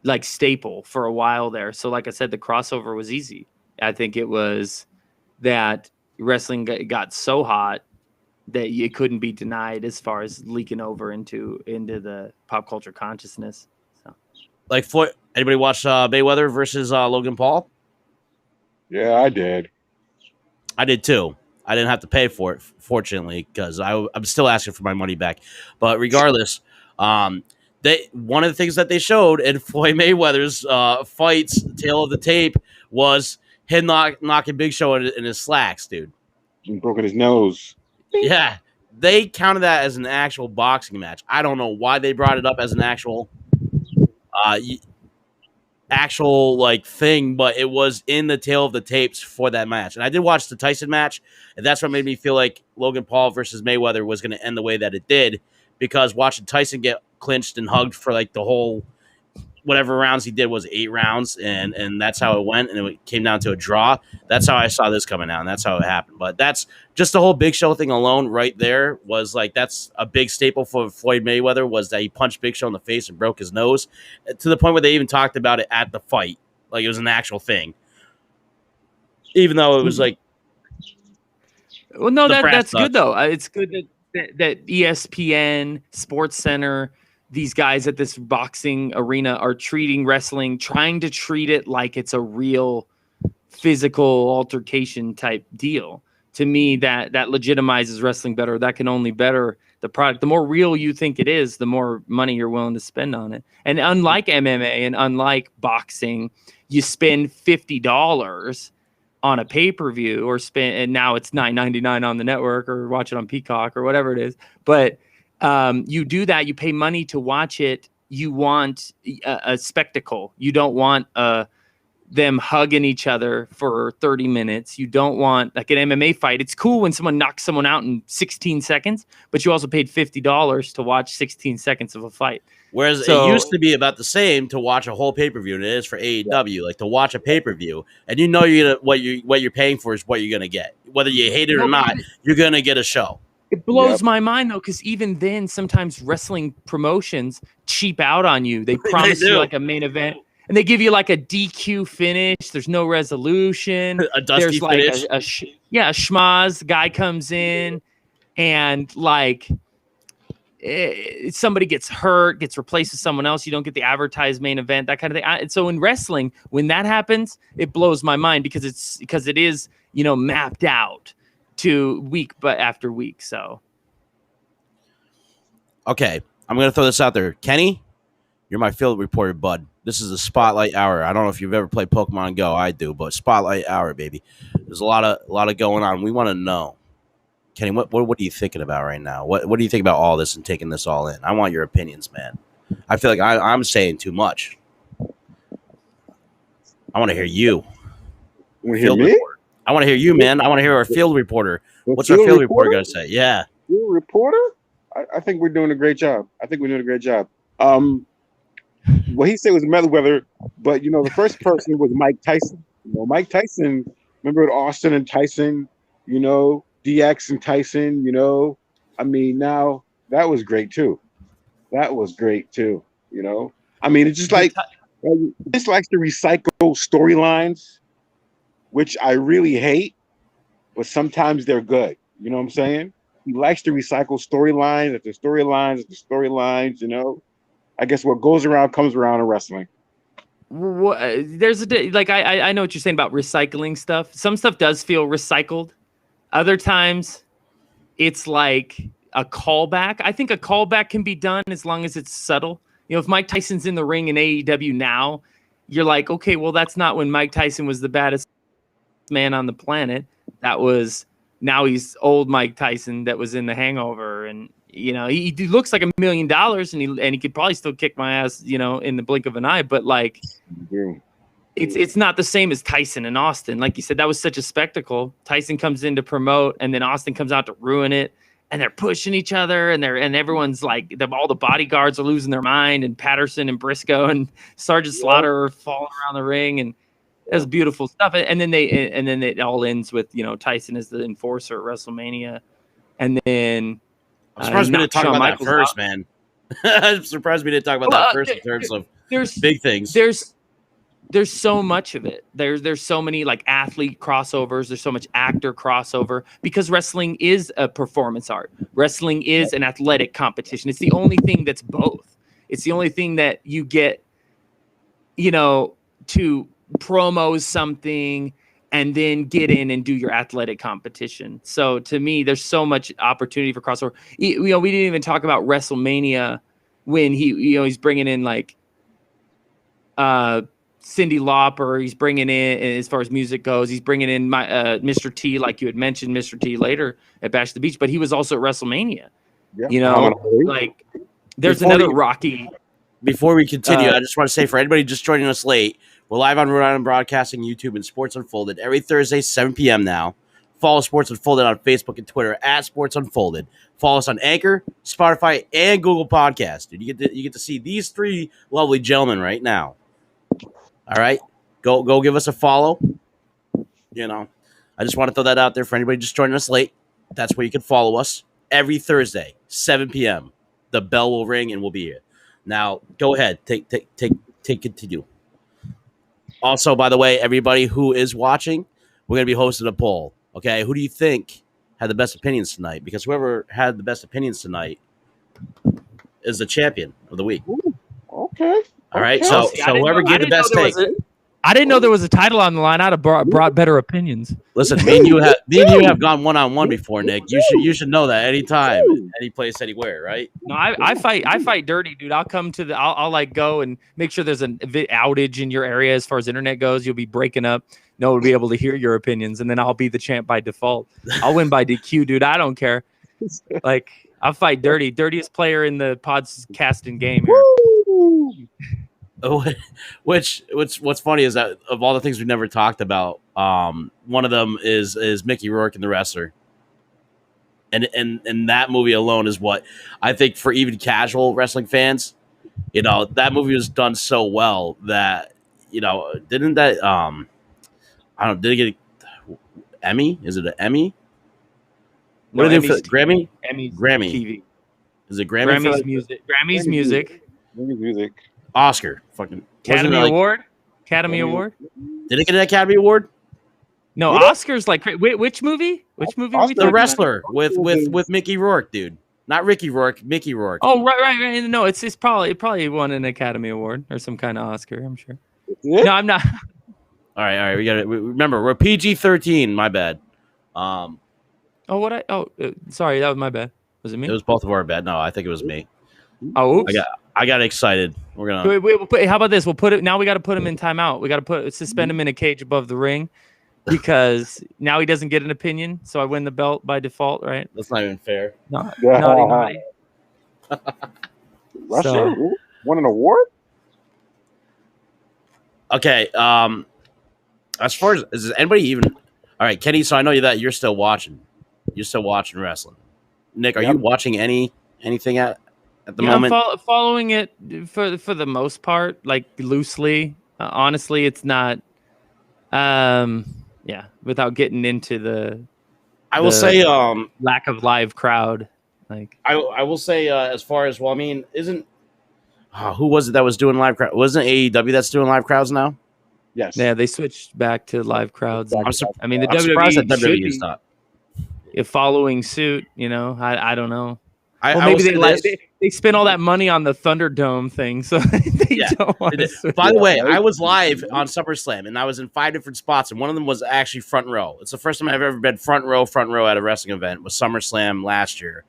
Speaker 3: like staple for a while there. So, like I said, the crossover was easy. I think it was that wrestling got so hot that it couldn't be denied as far as leaking over into the pop culture consciousness. So,
Speaker 1: like, anybody watch Mayweather versus Logan Paul?
Speaker 2: Yeah, I did.
Speaker 1: I did too. I didn't have to pay for it, fortunately, because I'm still asking for my money back. But regardless, one of the things that they showed in Floyd Mayweather's fights, tail of the tape, was him knocking Big Show in his slacks, dude.
Speaker 2: He broken his nose.
Speaker 1: Yeah, they counted that as an actual boxing match. I don't know why they brought it up as an actual like thing, but it was in the tail of the tapes for that match. And I did watch the Tyson match, and that's what made me feel like Logan Paul versus Mayweather was going to end the way that it did, because watching Tyson get clinched and hugged for like the whole whatever rounds he did was 8 rounds, and that's how it went, and it came down to a draw. That's how I saw this coming out, and that's how it happened. But that's just the whole Big Show thing alone right there was like, that's a big staple for Floyd Mayweather, was that he punched Big Show in the face and broke his nose, to the point where they even talked about it at the fight. Like it was an actual thing. Even though it was like,
Speaker 3: well, no, that's good though. It's good that ESPN, Sports Center, these guys at this boxing arena are treating wrestling, trying to treat it like it's a real physical altercation type deal. To me, that legitimizes wrestling better. That can only better the product. The more real you think it is, the more money you're willing to spend on it. And unlike MMA and unlike boxing, you spend $50 on a pay-per-view and now it's $9.99 on the network or watch it on Peacock or whatever it is. But you do that, you pay money to watch it. You want a spectacle. You don't want them hugging each other for 30 minutes. You don't want, like an MMA fight. It's cool when someone knocks someone out in 16 seconds, but you also paid $50 to watch 16 seconds of a fight.
Speaker 1: Whereas it used to be about the same to watch a whole pay-per-view than it is for AEW. Like to watch a pay-per-view, and you know what you're paying for is what you're gonna get. Whether you hate it or not, you're gonna get a show.
Speaker 3: It blows my mind though, because even then, sometimes wrestling promotions cheap out on you. They promise you like a main event, and they give you like a DQ finish. There's no resolution.
Speaker 1: A dusty finish.
Speaker 3: A schmaz guy comes in, and like somebody gets hurt, gets replaced with someone else. You don't get the advertised main event, that kind of thing. And so in wrestling, when that happens, it blows my mind because it is mapped out to week after week. So
Speaker 1: okay, I'm gonna throw this out there. Kenny, you're my field reporter, bud. This is a spotlight hour. I don't know if you've ever played Pokemon Go. I do, but spotlight hour, baby. There's a lot of going on. We want to know, Kenny, what are you thinking about right now? What do you think about all this and taking this all in? I want your opinions, man. I feel like I'm saying too much. I want to hear you.
Speaker 2: You want to hear me?
Speaker 1: Report. I want to hear you, man. I want to hear our field reporter. What's our field reporter going to say? Yeah.
Speaker 2: Field reporter? I think we're doing a great job. What he said was Mayweather, but the first person was Mike Tyson. Mike Tyson, remember Austin and Tyson, DX and Tyson, now that was great too. It's just like this likes to recycle storylines, which I really hate, but sometimes they're good. You know what I'm saying? He likes to recycle storylines after storylines. I guess what goes around comes around in wrestling.
Speaker 3: There's I know what you're saying about recycling stuff. Some stuff does feel recycled. Other times it's like a callback. I think a callback can be done as long as it's subtle. If Mike Tyson's in the ring in AEW now, you're like, okay, well, that's not when Mike Tyson was the baddest man on the planet. Now he's old Mike Tyson that was in The Hangover, and he looks like $1 million, and he could probably still kick my ass, in the blink of an eye. But like, it's not the same as Tyson and Austin. Like you said, that was such a spectacle. Tyson comes in to promote, and then Austin comes out to ruin it, and they're pushing each other, and everyone's like, all the bodyguards are losing their mind, and Patterson and Briscoe and Sergeant Slaughter are falling around the ring, and it was beautiful stuff. And then it all ends with Tyson as the enforcer at WrestleMania, and then.
Speaker 1: I'm surprised we didn't talk about that first, man. I'm surprised we didn't talk about that first in terms of big things.
Speaker 3: There's so much of it. There's so many like athlete crossovers. There's so much actor crossover because wrestling is a performance art. Wrestling is an athletic competition. It's the only thing that's both. It's the only thing that you get, to promo something and then get in and do your athletic competition. So to me, there's so much opportunity for crossover. We didn't even talk about WrestleMania when he's bringing in like Cyndi Lauper. He's bringing in, as far as music goes, he's bringing in Mr. T, like you had mentioned, Mr. T later at Bash at the Beach, but he was also at WrestleMania. Yeah. There's another Rocky.
Speaker 1: Before we continue, I just want to say for anybody just joining us late, we're live on Rhode Island Broadcasting, YouTube, and Sports Unfolded every Thursday, 7 p.m. now. Follow Sports Unfolded on Facebook and Twitter at Sports Unfolded. Follow us on Anchor, Spotify, and Google Podcasts. Dude, you get to see these three lovely gentlemen right now. All right, go give us a follow. I just want to throw that out there for anybody just joining us late. That's where you can follow us every Thursday, 7 p.m. The bell will ring and we'll be here. Now, go ahead, take continue. Also, by the way, everybody who is watching, we're going to be hosting a poll. Okay, who do you think had the best opinions tonight? Because whoever had the best opinions tonight is the champion of the week.
Speaker 2: Ooh, okay.
Speaker 1: All right. So whoever gave the best take.
Speaker 3: I didn't know there was a title on the line. I'd have brought better opinions.
Speaker 1: Listen, me and you have gone one-on-one before, Nick. You should know that anytime, any place, anywhere, right?
Speaker 3: No, I fight dirty, dude. I'll come to I'll like go and make sure there's an outage in your area as far as internet goes. You'll be breaking up. No one will be able to hear your opinions, and then I'll be the champ by default. I'll win by DQ, dude. I don't care. Like, I'll fight dirty. Dirtiest player in the podcasting game here.
Speaker 1: What's funny is that of all the things we've never talked about, one of them is Mickey Rourke and the Wrestler, and that movie alone is what I think for even casual wrestling fans, that movie was done so well that didn't that I don't did it get an Emmy? Is it an Emmy?
Speaker 3: No,
Speaker 1: What did it Grammy?
Speaker 3: Grammy TV.
Speaker 1: Is it Grammy?
Speaker 3: Grammy's music. Grammy's music.
Speaker 2: Music.
Speaker 1: Oscar. Fucking
Speaker 3: Academy Award. Academy Award.
Speaker 1: Did it get an Academy Award?
Speaker 3: No,
Speaker 2: Yeah.
Speaker 3: Oscar's like which movie? Which movie? Are we
Speaker 1: The
Speaker 3: talking
Speaker 1: Wrestler with Mickey Rourke, dude. Not Ricky Rourke, Mickey Rourke.
Speaker 3: Oh, right. No, it's probably won an Academy Award or some kind of Oscar. I'm sure.
Speaker 2: Yeah.
Speaker 3: No, I'm not.
Speaker 1: All right. We got to remember we're PG-13. My bad.
Speaker 3: Sorry, that was my bad. Was it me?
Speaker 1: It was both of our bad. No, I think it was me.
Speaker 3: Oh, oops.
Speaker 1: I got excited. We're gonna.
Speaker 3: How about this? We'll put it now. We got to put him in timeout. We got to suspend him in a cage above the ring because now he doesn't get an opinion. So I win the belt by default, right?
Speaker 1: That's not even fair.
Speaker 3: Naughty.
Speaker 2: Wrestler won an award.
Speaker 1: Okay. As far as is anybody even? All right, Kenny. So I know that you're still watching. You're still watching wrestling. Nick, are you watching anything at the moment?
Speaker 3: I'm following it for the most part, like loosely. Honestly, it's not. Without getting into the.
Speaker 1: I will say,
Speaker 3: lack of live crowd. Like
Speaker 1: I will say, as far as isn't who was it that was doing live crowd? Wasn't AEW that's doing live crowds now?
Speaker 2: Yes.
Speaker 3: Yeah, they switched back to live crowds.
Speaker 2: The
Speaker 1: I'm
Speaker 3: WWE
Speaker 1: surprised that WWE is not.
Speaker 3: Following suit. I don't know.
Speaker 1: Maybe
Speaker 3: they spent all that money on the Thunderdome thing, so they don't want to.
Speaker 1: By the way, I was live on SummerSlam, and I was in 5 different spots, and one of them was actually front row. It's the first time I've ever been front row at a wrestling event. Was SummerSlam last year,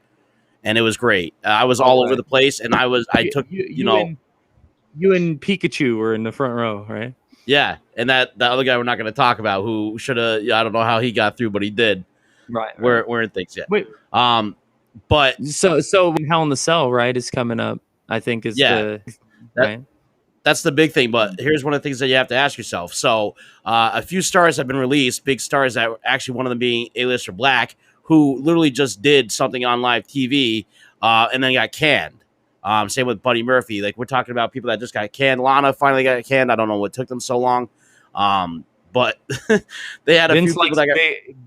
Speaker 1: and it was great. I was all over the place, and
Speaker 3: you and Pikachu were in the front row, right?
Speaker 1: Yeah, and that other guy we're not going to talk about who should have. I don't know how he got through, but he did.
Speaker 3: Right.
Speaker 1: We're in things yet.
Speaker 3: Wait.
Speaker 1: But
Speaker 3: so Hell in the Cell, right, is coming up. I think is right.
Speaker 1: That's the big thing. But here's one of the things that you have to ask yourself. So a few stars have been released, big stars that actually one of them being A-Lister Black, who literally just did something on live TV and then got canned. Same with Buddy Murphy. Like we're talking about people that just got canned. Lana finally got canned. I don't know what took them so long. But they had
Speaker 3: Vince
Speaker 1: few people that got.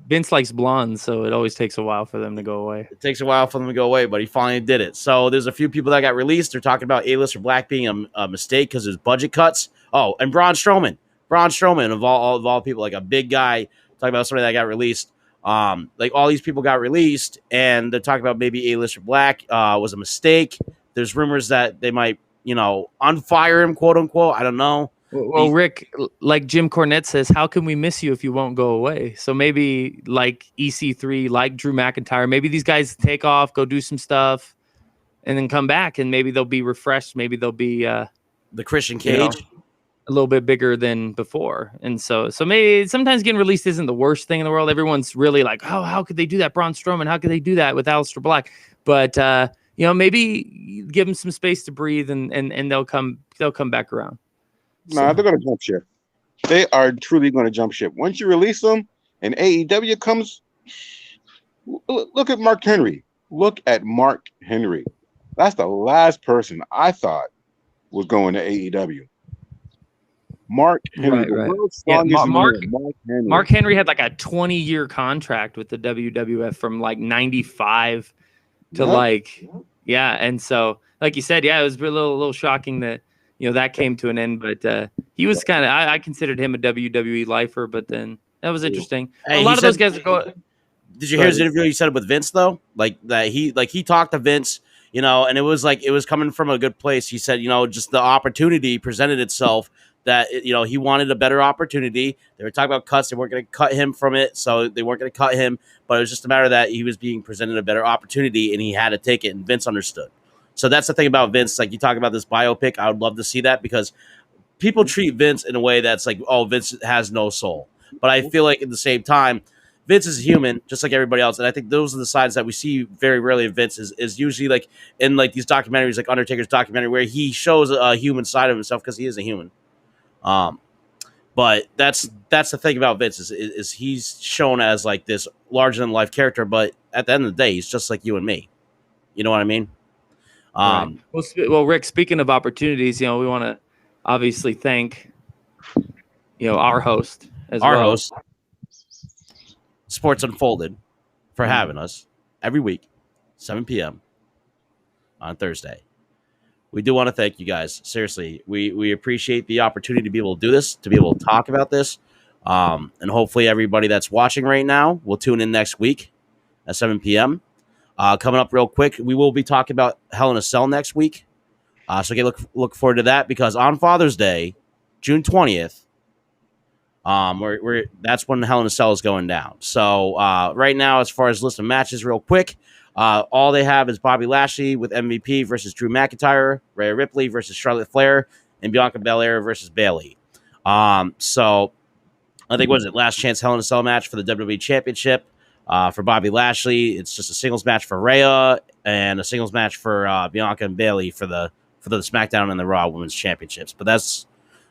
Speaker 3: Vince likes blondes, so it always takes a while for them to go away.
Speaker 1: It takes a while for them to go away, but he finally did it. So there's a few people that got released. They're talking about A-Lister Black being a mistake because there's budget cuts. Oh, and Braun Strowman of all people, like a big guy, talking about somebody that got released. Like all these people got released, and they're talking about maybe A-Lister Black was a mistake. There's rumors that they might, unfire him, quote unquote. I don't know.
Speaker 3: Well, Rick, like Jim Cornette says, how can we miss you if you won't go away? So maybe like EC3, like Drew McIntyre, maybe these guys take off, go do some stuff, and then come back, and maybe they'll be refreshed. Maybe they'll be
Speaker 1: the Christian Cage,
Speaker 3: a little bit bigger than before. And so maybe sometimes getting released isn't the worst thing in the world. Everyone's really like, oh, how could they do that, Braun Strowman? How could they do that with Aleister Black? But maybe give them some space to breathe, and they'll come back around.
Speaker 2: They're going to jump ship. They are truly going to jump ship. Once you release them and AEW comes, look at Mark Henry. Look at Mark Henry. That's the last person I thought was going to AEW. Mark Henry.
Speaker 3: Right. Mark Henry had like a 20-year contract with the WWF from like 95 to and so like you said, it was a little shocking that that came to an end, but he was kind of I considered him a WWE lifer, but then that was interesting.
Speaker 1: Hey,
Speaker 3: a lot of those guys are going.
Speaker 1: Did you hear his interview? He said it with Vince though, like that he talked to Vince, and it was coming from a good place. He said, just the opportunity presented itself that he wanted a better opportunity. They were talking about cuts; they weren't going to cut him from it, so they weren't going to cut him. But it was just a matter that he was being presented a better opportunity, and he had to take it. And Vince understood. So that's the thing about Vince. Like, you talk about this biopic, I would love to see that, because people treat Vince in a way that's like, oh, Vince has no soul. But I feel like at the same time, Vince is human, just like everybody else. And I think those are the sides that we see very rarely of Vince is usually like in like these documentaries, like Undertaker's documentary, where he shows a human side of himself because he is a human. But that's the thing about Vince is he's shown as like this larger than life character, but at the end of the day, he's just like you and me. You know what I mean?
Speaker 3: Right. Well, Rick, speaking of opportunities, we want to obviously thank, our host
Speaker 1: host, Sports Unfolded, for having us every week, 7 p.m. on Thursday. We do want to thank you guys. Seriously, we appreciate the opportunity to be able to do this, to be able to talk about this. And hopefully everybody that's watching right now will tune in next week at 7 p.m. Coming up real quick, we will be talking about Hell in a Cell next week. So look forward to that, because on Father's Day, June 20th, that's when Hell in a Cell is going down. So right now, as far as list of matches, real quick, all they have is Bobby Lashley with MVP versus Drew McIntyre, Rhea Ripley versus Charlotte Flair, and Bianca Belair versus Bayley. So I think, what is it, last chance Hell in a Cell match for the WWE Championship. For Bobby Lashley, it's just a singles match for Rhea and a singles match for Bianca and Bayley for the SmackDown and the Raw Women's Championships. But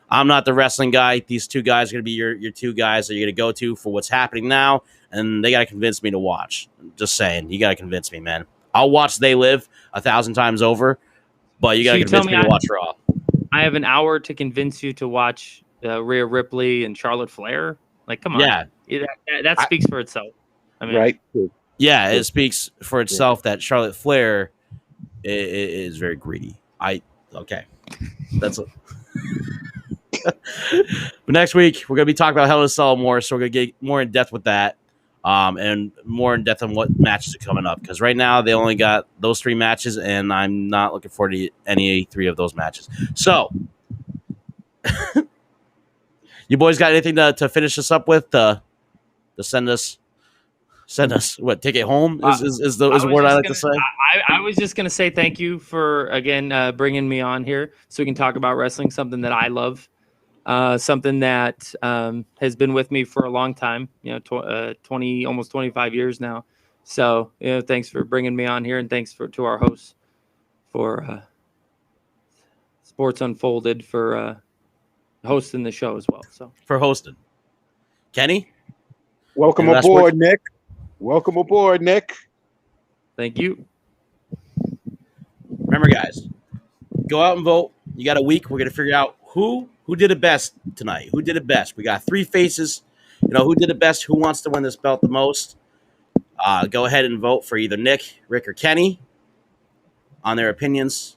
Speaker 1: I'm not the wrestling guy. These two guys are going to be your two guys that you're going to go to for what's happening now, and they got to convince me to watch. Just saying, you got to convince me, man. I'll watch They Live 1,000 times over, but you got to convince me to watch Raw.
Speaker 3: I have an hour to convince you to watch Rhea Ripley and Charlotte Flair. Like, come on.
Speaker 1: Yeah.
Speaker 3: That speaks for itself. I mean,
Speaker 2: right.
Speaker 1: Yeah, it speaks for itself that Charlotte Flair is very greedy. Okay. That's it. But next week, we're going to be talking about Hell in a Cell more, so we're going to get more in depth with that, and more in depth on what matches are coming up, because right now they only got those 3 matches, and I'm not looking forward to any 3 of those matches. So, you boys got anything to finish us up with? To send us what? Take it home is the word I like to say.
Speaker 3: I was just gonna say thank you for again bringing me on here so we can talk about wrestling, something that I love, something that has been with me for a long time. 20 almost 25 years now. So thanks for bringing me on here, and thanks to our hosts for Sports Unfolded for hosting the show as well. So
Speaker 1: for hosting, Kenny,
Speaker 2: welcome aboard, Nick. Welcome aboard, Nick.
Speaker 3: Thank you.
Speaker 1: Remember, guys, go out and vote. You got a week. We're going to figure out who did it best tonight. Who did it best? We got 3 faces. Who did it best? Who wants to win this belt the most? Go ahead and vote for either Nick, Rick, or Kenny on their opinions.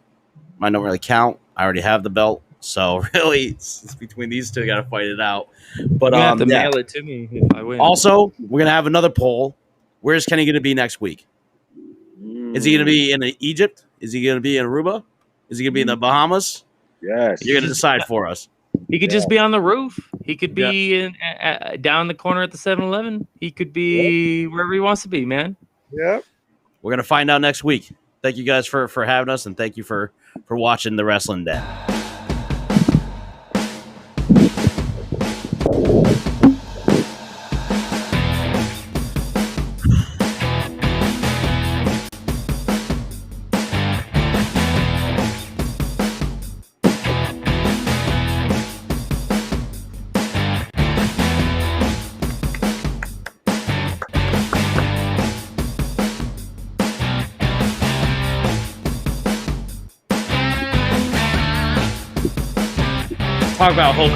Speaker 1: Mine don't really count. I already have the belt. So really, it's between these two. Got to fight it out. But
Speaker 3: you have to mail it to me if I win.
Speaker 1: Also, we're going to have another poll. Where's Kenny going to be next week? Is he going to be in Egypt? Is he going to be in Aruba? Is he going to be in the Bahamas?
Speaker 2: Yes.
Speaker 1: You're going to decide for us.
Speaker 3: He could just be on the roof. He could be down the corner at the 7-Eleven. He could be wherever he wants to be, man.
Speaker 2: Yep.
Speaker 1: We're going to find out next week. Thank you guys for having us, and thank you for watching The Wrestling Den. Talk about Hulk